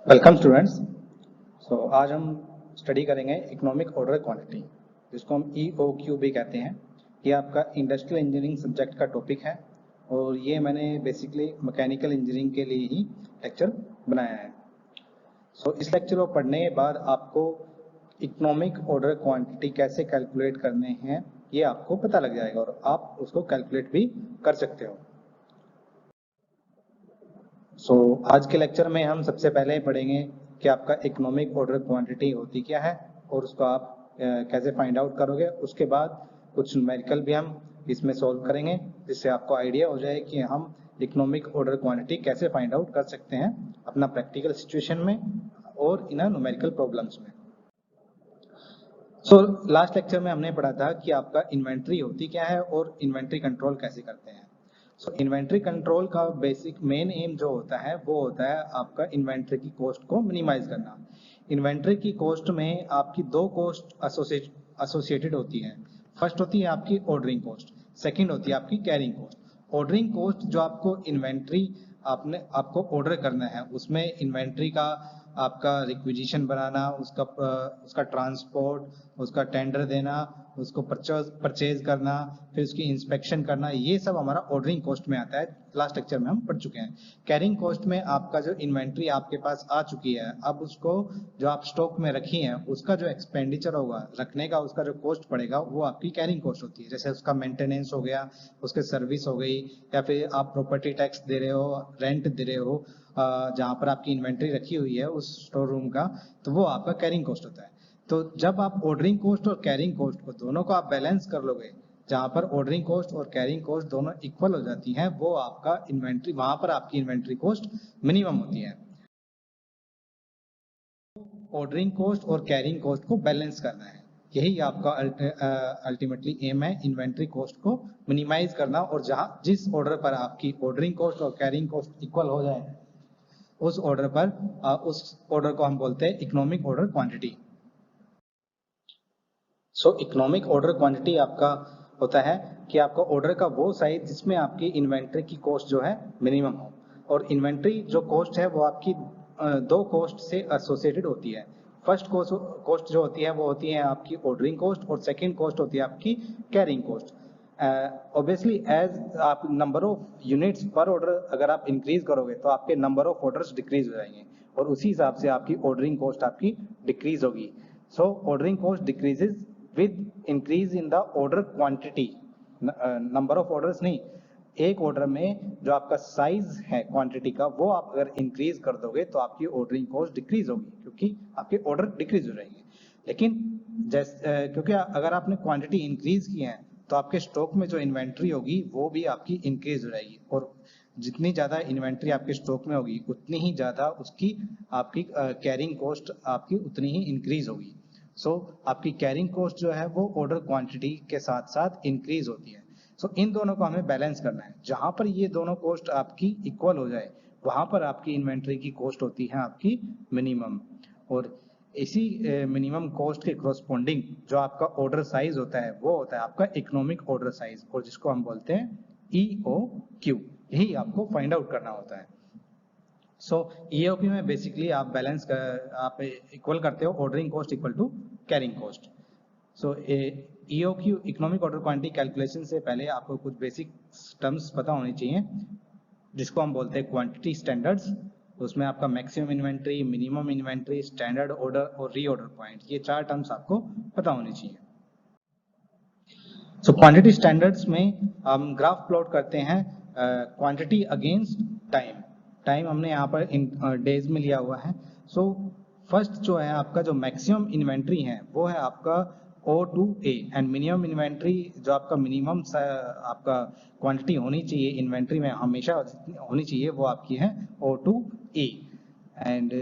Welcome students. आज हम study करेंगे इकोनॉमिक ऑर्डर क्वांटिटी, जिसको हम EOQ भी कहते हैं। ये आपका इंडस्ट्रियल इंजीनियरिंग सब्जेक्ट का टॉपिक है और ये मैंने बेसिकली मैकेनिकल इंजीनियरिंग के लिए ही लेक्चर बनाया है। इस लेक्चर को पढ़ने के बाद आपको इकोनॉमिक ऑर्डर क्वांटिटी कैसे कैलकुलेट करने हैं ये आपको पता लग जाएगा और आप उसको कैलकुलेट भी कर सकते हो। आज के लेक्चर में हम सबसे पहले पढ़ेंगे कि आपका इकोनॉमिक ऑर्डर क्वांटिटी होती क्या है और उसको आप कैसे फाइंड आउट करोगे। उसके बाद कुछ न्यूमेरिकल भी हम इसमें सॉल्व करेंगे, जिससे आपको आइडिया हो जाए कि हम इकोनॉमिक ऑर्डर क्वांटिटी कैसे फाइंड आउट कर सकते हैं अपना प्रैक्टिकल सिचुएशन में और इन न्यूमेरिकल प्रॉब्लम्स में। लास्ट लेक्चर में हमने पढ़ा था कि आपका इन्वेंट्री होती क्या है और इन्वेंट्री कंट्रोल कैसे करते हैं। इन्वेंट्री कंट्रोल का बेसिक मेन एम जो होता है वो होता है आपका इन्वेंट्री की कॉस्ट को मिनिमाइज करना। इन्वेंट्री की कॉस्ट में आपकी दो कॉस्ट एसोसिएटेड होती है। फर्स्ट होती है आपकी ऑर्डरिंग कॉस्ट, सेकंड होती है आपकी कैरिंग कॉस्ट। ऑर्डरिंग कॉस्ट जो आपको इन्वेंट्री आपको ऑर्डर करना है, उसमें इन्वेंट्री का आपका रिक्विजिशन बनाना, उसका ट्रांसपोर्ट, उसका टेंडर देना, उसको परचेज करना, फिर उसकी इंस्पेक्शन करना, ये सब हमारा ऑर्डरिंग कॉस्ट में आता है। लास्ट लेक्चर में हम पढ़ चुके हैं। कैरिंग कॉस्ट में आपका जो इन्वेंट्री आपके पास आ चुकी है, अब उसको जो आप स्टॉक में रखी है उसका जो एक्सपेंडिचर होगा रखने का, उसका जो कॉस्ट पड़ेगा वो आपकी कैरिंग कॉस्ट होती है। जैसे उसका मेंटेनेंस हो गया, उसके सर्विस हो गई, या फिर आप प्रॉपर्टी टैक्स दे रहे हो, रेंट दे रहे हो जहां पर आपकी इन्वेंट्री रखी हुई है उस स्टोर रूम का, तो वो आपका कैरिंग कॉस्ट होता है। तो जब आप ऑर्डरिंग कॉस्ट और कैरिंग कॉस्ट को दोनों को आप बैलेंस कर लोगे, जहां पर ऑर्डरिंग कॉस्ट और कैरिंग कॉस्ट दोनों इक्वल हो जाती हैं, वो आपका इन्वेंट्री, वहां पर आपकी इन्वेंट्री कॉस्ट मिनिमम होती है। ऑर्डरिंग कॉस्ट और कैरिंग कॉस्ट को बैलेंस करना है, यही आपका अल्टीमेटली एम है, इन्वेंट्री कॉस्ट को मिनिमाइज करना। और जहां जिस ऑर्डर पर आपकी ऑर्डरिंग कॉस्ट और कैरिंग कॉस्ट इक्वल हो जाए, उस ऑर्डर पर उस ऑर्डर को हम बोलते हैं economic order quantity. Economic order quantity आपका होता है कि आपका ऑर्डर का वो साइज जिसमें आपकी इन्वेंट्री की कॉस्ट जो है मिनिमम हो। और इन्वेंट्री जो कॉस्ट है वो आपकी दो कॉस्ट से एसोसिएटेड होती है। फर्स्ट कॉस्ट जो होती है वो होती है आपकी ऑर्डरिंग कॉस्ट और सेकंड कॉस्ट होती है आपकी कैरिंग कॉस्ट। ऑब्वियसली एज आप नंबर ऑफ यूनिट्स पर ऑर्डर अगर आप इंक्रीज करोगे तो आपके नंबर ऑफ ऑर्डर्स डिक्रीज हो जाएंगे और उसी हिसाब से आपकी ऑर्डरिंग कॉस्ट आपकी डिक्रीज होगी। Ordering cost decreases with increase in the order quantity, number of orders नहीं, एक ऑर्डर में जो आपका साइज है क्वांटिटी का वो आप अगर इंक्रीज कर दोगे तो आपकी ऑर्डरिंग कॉस्ट डिक्रीज होगी, क्योंकि आपके ऑर्डर डिक्रीज हो जाएंगे। लेकिन क्योंकि अगर आपने क्वांटिटी इंक्रीज की है तो आपके स्टॉक में जो इन्वेंट्री होगी वो भी आपकी इंक्रीज हो जाएगी, और जितनी ज्यादा इन्वेंट्री आपके स्टॉक में होगी उतनी ही ज्यादा उसकी आपकी कैरिंग कॉस्ट आपकी उतनी ही इंक्रीज होगी। आपकी कैरिंग कॉस्ट जो है वो ऑर्डर क्वांटिटी के साथ साथ इंक्रीज होती है। इन दोनों को हमें बैलेंस करना है। जहां पर ये दोनों कॉस्ट आपकी इक्वल हो जाए वहां पर आपकी इन्वेंट्री की कॉस्ट होती है आपकी मिनिमम। और इसी मिनिमम कॉस्ट के कॉरस्पॉन्डिंग जो आपका ऑर्डर साइज होता है वो होता है आपका इकोनॉमिक ऑर्डर साइज, और जिसको हम बोलते हैं EOQ। यही आपको फाइंड आउट करना होता है। EOQ में बेसिकली आप बैलेंस आप इक्वल करते हो ordering cost equal to carrying cost. EOQ economic order quantity calculation से पहले आपको कुछ बेसिक टर्म्स पता होनी चाहिए, जिसको हम बोलते हैं क्वांटिटी स्टैंडर्ड्स। उसमें आपका maximum inventory, minimum inventory, standard order और रीऑर्डर पॉइंट, ये चार टर्म्स आपको पता होनी चाहिए। क्वांटिटी स्टैंडर्ड्स में हम ग्राफ प्लॉट करते हैं क्वांटिटी अगेंस्ट टाइम। टाइम हमने यहाँ पर इन डेज में लिया हुआ है। फर्स्ट जो है आपका जो मैक्सिमम इन्वेंट्री है वो है आपका O2A, एंड मिनिमम इन्वेंट्री जो आपका मिनिमम आपका क्वांटिटी होनी चाहिए इन्वेंट्री में हमेशा होनी चाहिए वो आपकी है O2A। And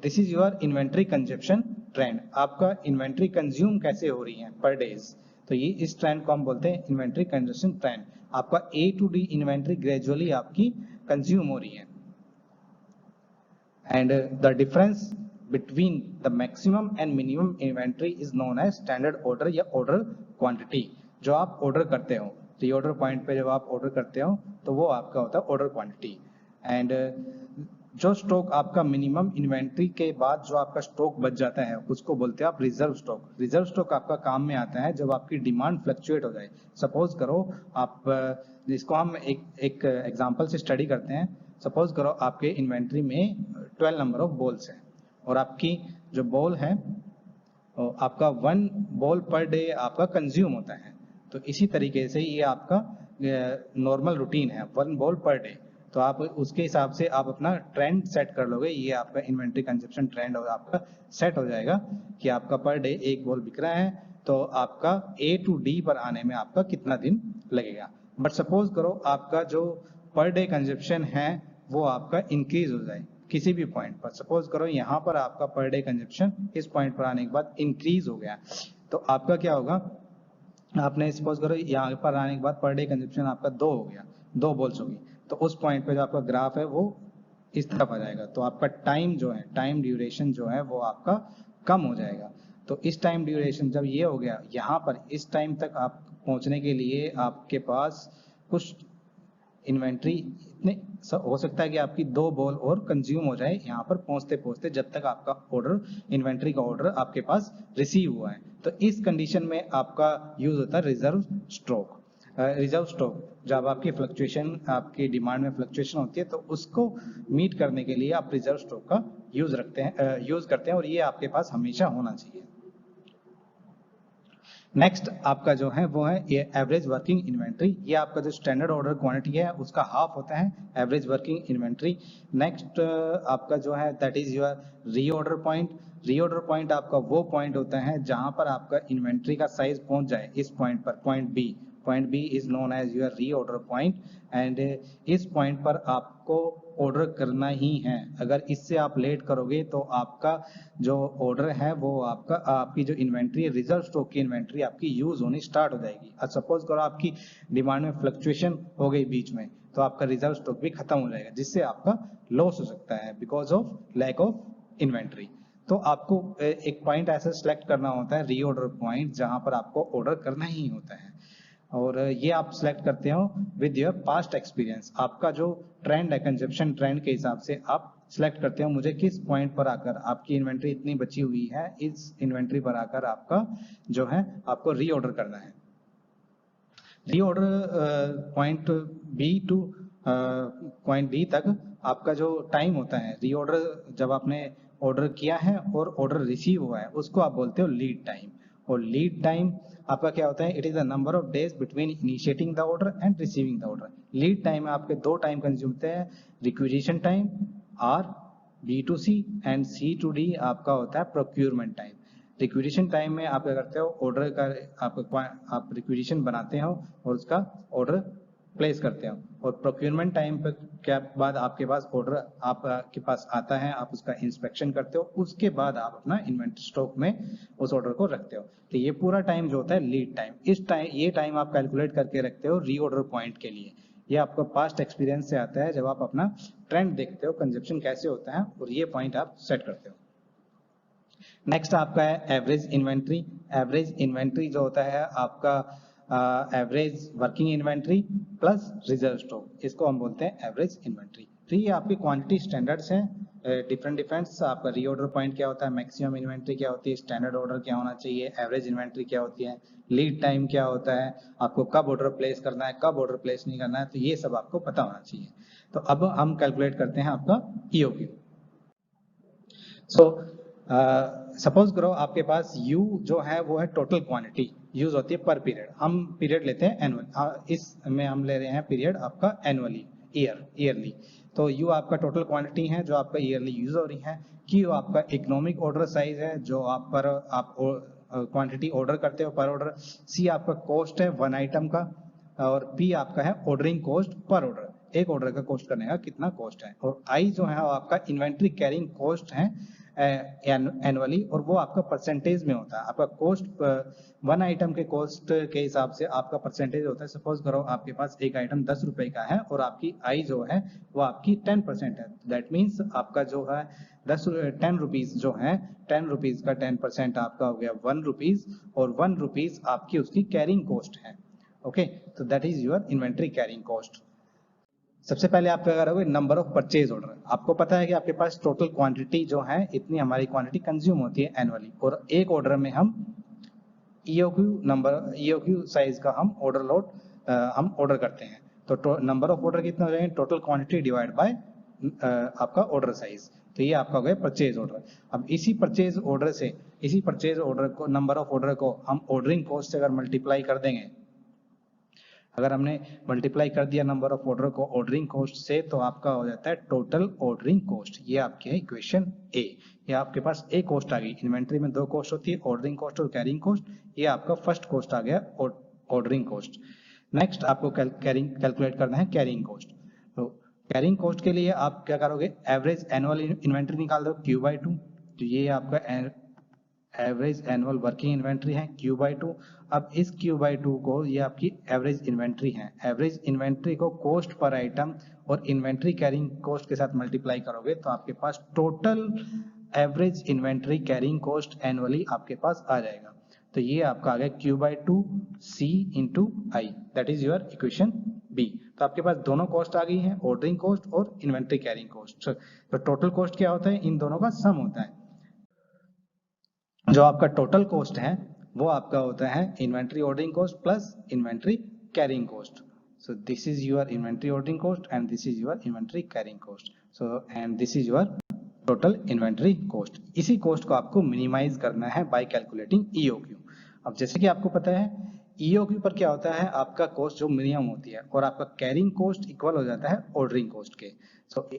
this is your inventory consumption trend, आपका इन्वेंट्री कंज्यूम कैसे हो रही है पर डेज। तो ये इस ट्रेंड को हम बोलते हैं इन्वेंट्री कंजप्शन ट्रेंड। आपका A to D inventory gradually आपकी कंज्यूम हो रही है, and the difference between the maximum and minimum inventory is known as standard order या order quantity। जो आप ऑर्डर करते हो रीऑर्डर पॉइंट पे जब आप ऑर्डर करते हो तो वो आपका होता है ऑर्डर क्वांटिटी। एंड जो स्टॉक आपका मिनिमम इन्वेंट्री के बाद जो आपका स्टॉक बच जाता है उसको बोलते हैं आप रिजर्व स्टॉक। रिजर्व स्टॉक आपका काम में आता है जब आपकी डिमांड फ्लक्चुएट हो जाए। सपोज करो आप इसको हम एक एग्जांपल से स्टडी करते हैं। सपोज करो आपके इन्वेंट्री में 12 नंबर ऑफ बॉल्स हैं और आपकी जो बॉल है आपका 1 बॉल पर डे आपका कंज्यूम होता है। तो इसी तरीके से ये आपका नॉर्मल रूटीन है, 1 बॉल पर डे। तो आप उसके हिसाब से आप अपना ट्रेंड सेट कर लोगे। ये आपका इन्वेंट्री कंजप्शन ट्रेंड और आपका सेट हो जाएगा कि आपका पर डे 1 बॉल बिक रहा है तो आपका A to D पर आने में आपका कितना दिन लगेगा। बट सपोज करो आपका जो पर डे कंजप्शन है वो आपका इंक्रीज हो जाए किसी भी पॉइंट पर। सपोज करो यहाँ पर आपका पर डे कंजप्शन इस पॉइंट पर आने के बाद इंक्रीज हो गया, तो आपका क्या होगा, आपने सपोज करो यहाँ पर आने के बाद पर डे कंजप्शन आपका 2 हो गया, 2 बॉल्स होगी, तो उस पॉइंट पे जो आपका ग्राफ है वो इस तरफ आ जाएगा। तो आपका टाइम जो है, टाइम ड्यूरेशन जो है वो आपका कम हो जाएगा। तो इस टाइम ड्यूरेशन जब ये हो गया, यहाँ पर इस टाइम तक आप पहुंचने के लिए आपके पास कुछ इन्वेंट्री इतने हो सकता है कि आपकी 2 बॉल और कंज्यूम हो जाए यहाँ पर पहुंचते पहुंचते, जब तक आपका ऑर्डर, इन्वेंट्री का ऑर्डर आपके पास रिसीव हुआ है। तो इस कंडीशन में आपका यूज होता है रिजर्व स्टॉक। रिजर्व स्टॉक जब आपकी फ्लक्चुएशन, आपकी डिमांड में फ्लक्चुएशन होती है तो उसको मीट करने के लिए आप रिजर्व स्टॉक का यूज करते हैं और ये आपके पास हमेशा होना चाहिए। नेक्स्ट आपका जो है वो है ये एवरेज वर्किंग इन्वेंट्री। ये आपका जो स्टैंडर्ड ऑर्डर क्वांटिटी है उसका हाफ होता है एवरेज वर्किंग इन्वेंट्री। नेक्स्ट आपका जो है that is your reorder point. Reorder point आपका वो पॉइंट होता है जहां पर आपका इन्वेंट्री का साइज पहुंच जाए इस पॉइंट पर, point B is known as your reorder point. And इस पॉइंट पर आपको ऑर्डर करना ही है। अगर इससे आप लेट करोगे तो आपका जो ऑर्डर है वो आपकी जो इन्वेंट्री है, रिजर्व स्टॉक की इन्वेंट्री आपकी यूज होनी स्टार्ट हो जाएगी। और सपोज करो आपकी डिमांड में फ्लक्चुएशन हो गई बीच में, तो आपका रिजर्व स्टॉक भी खत्म हो जाएगा जिससे आपका लॉस हो सकता है because of lack of inventory. तो आपको एक पॉइंट ऐसा सिलेक्ट करना होता है रीऑर्डर पॉइंट जहां पर आपको ऑर्डर करना ही होता है, और ये आप सिलेक्ट करते हो विद योर पास्ट एक्सपीरियंस। आपका जो ट्रेंड है, कंजप्शन ट्रेंड के हिसाब से आप सिलेक्ट करते हो मुझे किस पॉइंट पर आकर आपकी इन्वेंट्री इतनी बची हुई है, इस इन्वेंट्री पर आकर आपका जो है आपको रीऑर्डर करना है। Reorder point B to point B तक आपका जो टाइम होता है, रीऑर्डर जब आपने ऑर्डर किया है और ऑर्डर रिसीव हुआ है उसको आप बोलते हो लीड टाइम। और लीड टाइम आपका क्या होता है, it is the number of days between initiating the order and receiving the order. Lead time में आपके 2 टाइम कंज्यूम होते हैं, requisition time are B2C and C2D आपका होता है प्रोक्यूरमेंट टाइम। रिक्विजिशन टाइम में आप क्या करते हो, ऑर्डर का आप रिक्विजिशन बनाते हो और उसका ऑर्डर प्लेस करते हो, और प्रोक्यूरमेंट टाइम पे क्या बाद आपके पास ऑर्डर आपके पास आता है, आप उसका इंस्पेक्शन करते हो, उसके बाद आप अपना इन्वेंट्री स्टॉक में उस ऑर्डर को रखते हो। तो ये पूरा टाइम जो होता है लीड टाइम, ये टाइम आप कैलकुलेट करके रखते हो रीऑर्डर पॉइंट के लिए। ये आपका पास्ट एक्सपीरियंस से आता है जब आप अपना ट्रेंड देखते हो कंजप्शन कैसे होता है, और ये पॉइंट आप सेट करते हो। नेक्स्ट आपका है एवरेज इन्वेंट्री। एवरेज इन्वेंट्री जो होता है आपका average working inventory plus reserve stock, इसको हम बोलते हैं एवरेज इन्वेंट्री। तो ये आपकी क्वांटिटी स्टैंडर्ड्स हैं डिफरेंट। आपका रीऑर्डर पॉइंट क्या होता है, मैक्सिमम इन्वेंट्री क्या होती है, स्टैंडर्ड ऑर्डर क्या होना चाहिए, एवरेज इन्वेंट्री क्या होती है, लीड टाइम क्या होता है, आपको कब ऑर्डर प्लेस करना है, कब ऑर्डर प्लेस नहीं करना है, तो ये सब आपको पता होना चाहिए। तो अब हम कैलकुलेट करते हैं आपका ईओक्यू। सो सपोज करो आपके पास यू जो है वो है टोटल क्वांटिटी, यूज होती है पर पीरियड। हम पीरियड लेते हैं एनुअल, इसमें हम ले रहे हैं पीरियड आपका एनुअली, ईयरली। तो यू आपका टोटल क्वांटिटी है जो आपका ईयरली यूज हो रही है। क्यू आपका इकोनॉमिक ऑर्डर साइज है जो आप क्वांटिटी ऑर्डर करते हो पर ऑर्डर। सी आपका कॉस्ट है 1 आइटम का, और पी आपका है ऑर्डरिंग कॉस्ट पर ऑर्डर, एक ऑर्डर का कॉस्ट करने का कितना कॉस्ट है। और आई जो है वो आपका इन्वेंट्री कैरिंग कॉस्ट है एनुअली, और वो आपका परसेंटेज में होता है। आपका कॉस्ट 1 आइटम के कॉस्ट के हिसाब से आपका परसेंटेज होता है। सपोज करो आपके पास एक आइटम 10 रुपए का है और आपकी आई जो है वो आपकी 10% है। दैट मीन्स आपका जो है 10 रुपीज जो है, 10 रुपीज का 10% आपका हो गया 1 रुपीज, और 1 रुपीज आपकी उसकी कैरिंग कॉस्ट है। ओके, तो that is your inventory carrying cost. सबसे पहले आप क्या करोगे, नंबर ऑफ परचेज ऑर्डर। आपको पता है कि आपके पास टोटल क्वांटिटी जो है इतनी हमारी क्वांटिटी कंज्यूम होती है एनुअली, और एक ऑर्डर में हम ईओक्यू साइज का हम ऑर्डर करते हैं। तो नंबर ऑफ ऑर्डर कितने हो जाएंगे, टोटल क्वांटिटी डिवाइड बाय आपका ऑर्डर साइज। तो ये आपका हो गया परचेज ऑर्डर। अब इसी परचेज ऑर्डर को, नंबर ऑफ ऑर्डर को हम ऑर्डरिंग कॉस्ट से अगर मल्टीप्लाई कर देंगे, अगर हमने मल्टीप्लाई कर दिया नंबर ऑफ ऑर्डर को ऑर्डरिंग कॉस्ट से, तो आपका हो जाता है टोटल ऑर्डरिंग कॉस्ट। ये आपकी है इक्वेशन ए। ये आपके पास एक कॉस्ट आ गई। इन्वेंट्री में दो कॉस्ट होती है, ऑर्डरिंग कॉस्ट और कैरिंग कॉस्ट। ये आपका फर्स्ट कॉस्ट आ गया, ऑर्डरिंग कॉस्ट। नेक्स्ट आपको कैलकुलेट करना है कैरिंग कॉस्ट। तो कैरिंग कॉस्ट के लिए आप क्या करोगे, एवरेज एनुअल इन्वेंट्री निकाल दो Q/2। तो ये आपका एवरेज एनुअल वर्किंग इन्वेंट्री है Q/2। अब इस Q/2 को, ये आपकी एवरेज इन्वेंट्री है, एवरेज इन्वेंट्री को कॉस्ट पर आइटम और इन्वेंट्री कैरिंग कॉस्ट के साथ मल्टीप्लाई करोगे तो आपके पास total average inventory carrying cost annually आपके पास आ जाएगा। तो ये आपका आ गया Q/2 C into I, that is your equation B. तो आपके पास दोनों कॉस्ट आ गई हैं, ऑर्डरिंग कॉस्ट और इन्वेंट्री कैरिंग कॉस्ट। तो टोटल कॉस्ट क्या होता है, इन दोनों का सम होता है। जो आपका टोटल कॉस्ट है वो आपका होता है inventory ordering cost plus inventory carrying cost. So this is your inventory ordering cost and this is your inventory carrying cost. So and this is your total inventory cost. इसी cost को आपको minimise करना है bye calculating EOQ. अब जैसे कि आपको पता है ईओक्यू पर क्या होता है, आपका कॉस्ट जो मिनिमम होती है और आपका कैरिंग कॉस्ट इक्वल हो जाता है ऑर्डरिंग कॉस्ट के। सो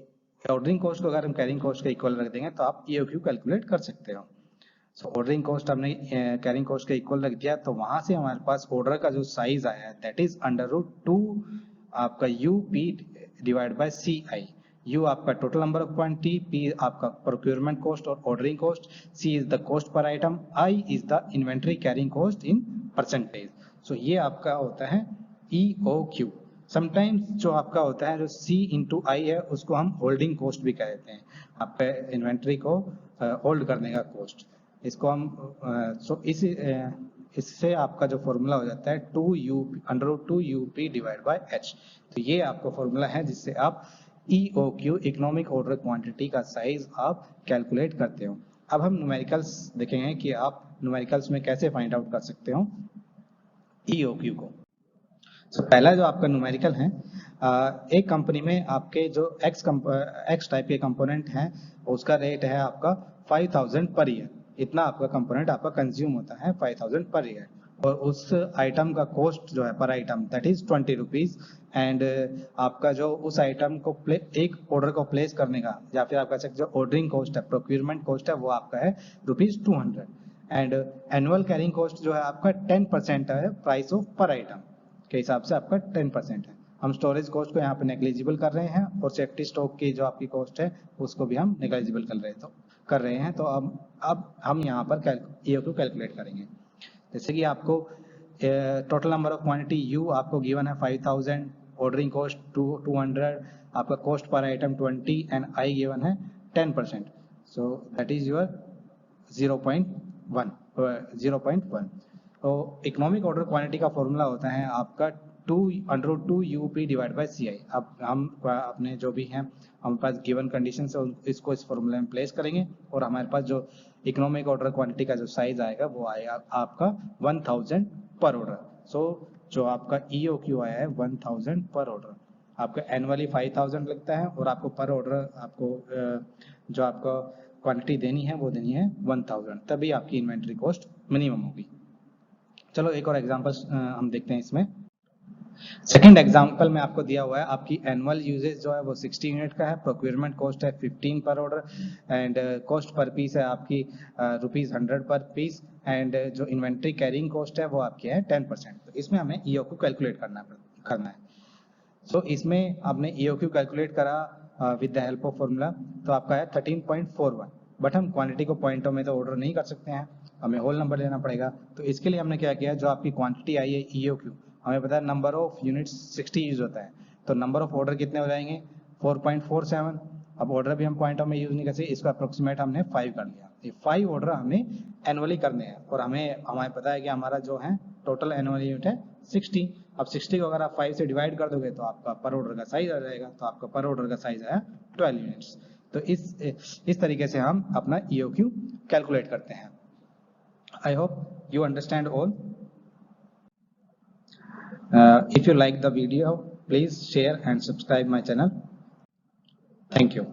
ऑर्डरिंग कॉस्ट को अगर हम कैरिंग कॉस्ट के इक्वल रख देंगे तो आप ईओक्यू कैलकुलेट कर सकते हो। सो ऑर्डरिंग कॉस्ट हमने कैरिंग कॉस्ट के इक्वल रख दिया, तो वहां से हमारे पास ऑर्डर का जो साइज आया है दैट इज √2 आपका UP divide by C I. U आपका total number of quantity, P आपका प्रोक्योरमेंट कॉस्ट और ordering cost, C is the cost per item, I is the inventory carrying cost in percentage. So ये आपका होता है EOQ। Sometimes जो आपका होता है जो C इंटू आई है उसको हम होल्डिंग कॉस्ट भी कह देते हैं, आपका इन्वेंट्री को होल्ड करने का कॉस्ट। इसको हम इससे आपका जो फॉर्मूला हो जाता है √2UP डिवाइड बाय H। तो ये आपका फॉर्मूला है जिससे आप EOQ इकोनॉमिक ऑर्डर क्वांटिटी का साइज आप कैलकुलेट करते हो। अब हम न्यूमेरिकल्स देखेंगे कि आप न्यूमेरिकल्स में कैसे फाइंड आउट कर सकते हो EOQ को। सो पहला जो आपका न्यूमेरिकल है, एक कंपनी में आपके जो एक्स टाइप के कंपोनेंट हैं उसका रेट है आपका 5000 पर ईयर। इतना आपका कंपोनेंट आपका कंज्यूम होता है 5000 पर ईयर, और उस आइटम का कॉस्ट जो है पर item that is 20 rupees. And आपका जो उस आइटम को एक ऑर्डर को प्लेस करने का, या फिर आपका जो ऑर्डरिंग कॉस्ट है, प्रोक्यूरमेंट कॉस्ट है, वो आपका है ₹200। एंड एनुअल कैरिंग कॉस्ट जो है आपका 10% है प्राइस ऑफ पर आइटम के हिसाब से, आपका 10% है। हम स्टोरेज कॉस्ट को यहाँ पे नेग्लिजिबल कर रहे हैं और सेफ्टी स्टॉक की जो आपकी कॉस्ट है उसको भी हम नेग्लिजिबल कर रहे हैं। तो अब हम यहाँ पर EOQ कैलकुलेट करेंगे। जैसे कि आपको total number of quantity you आपको गिवन है 5000, ऑर्डरिंग कॉस्ट 200, आपका cost per item 20 and I given है 10%। So that is your 0.1। तो इकोनॉमिक ऑर्डर क्वांटिटी का फॉर्मूला होता है आपका 2√2UP डिवाइड बाय CI। अब हम अपने जो भी हैं हमारे पास गिवन कंडीशन से इसको इस फॉर्मूले में प्लेस करेंगे और हमारे पास जो इकोनॉमिक ऑर्डर क्वांटिटी का जो साइज आएगा वो आएगा आपका 1000 पर ऑर्डर। सो जो आपका EOQ आया है 1000 पर ऑर्डर, आपका एनुअली 5000 लगता है और आपको पर ऑर्डर आपको जो आपका क्वांटिटी देनी है वो देनी है 1000, तभी आपकी इन्वेंट्री कॉस्ट मिनिमम होगी। चलो एक और एग्जांपल हम देखते हैं इसमें। सेकंड एग्जांपल में आपको दिया हुआ है आपकी एनुअल यूजेज जो है वो 60 यूनिट का है, प्रोक्योरमेंट कॉस्ट है 15 per order and cost per piece है आपकी ₹100 पर पीस, एंड जो इन्वेंट्री कैरिंग कॉस्ट है वो आपकी है 10%। तो इसमें हमें EOQ कैलकुलेट करना है। सो इसमें आपने EOQ कैलकुलेट करा with the help of formula, तो आपका है 13.41। बट हम क्वांटिटी को पॉइंटों में तो ऑर्डर नहीं कर सकते हैं, हमें होल नंबर लेना पड़ेगा। तो इसके लिए हमने क्या किया, जो आपकी क्वांटिटी आई है EOQ, हमें पता है नंबर ऑफ यूनिट्स 60 यूज होता है, तो नंबर ऑफ ऑर्डर कितने हो जाएंगे 4.47। अब ऑर्डर भी हम पॉइंटों में यूज नहीं कर सकते, इसका अप्रोक्सीमेट हमने 5 कर लिया। ये 5 ऑर्डर हमें एनुअली करने हैं और हमें पता है कि हमारा जो है टोटल एनुअल यूनिट है 60। अब 60 को अगर आप 5 से डिवाइड कर दोगे तो आपका पर ऑर्डर का साइज आ जाएगा, तो आपका पर ऑर्डर का साइज है 12 यूनिट्स। तो इस तरीके से हम अपना EOQ कैलकुलेट करते हैं। I hope you understand all. If you like the video, please share and subscribe my channel. Thank you.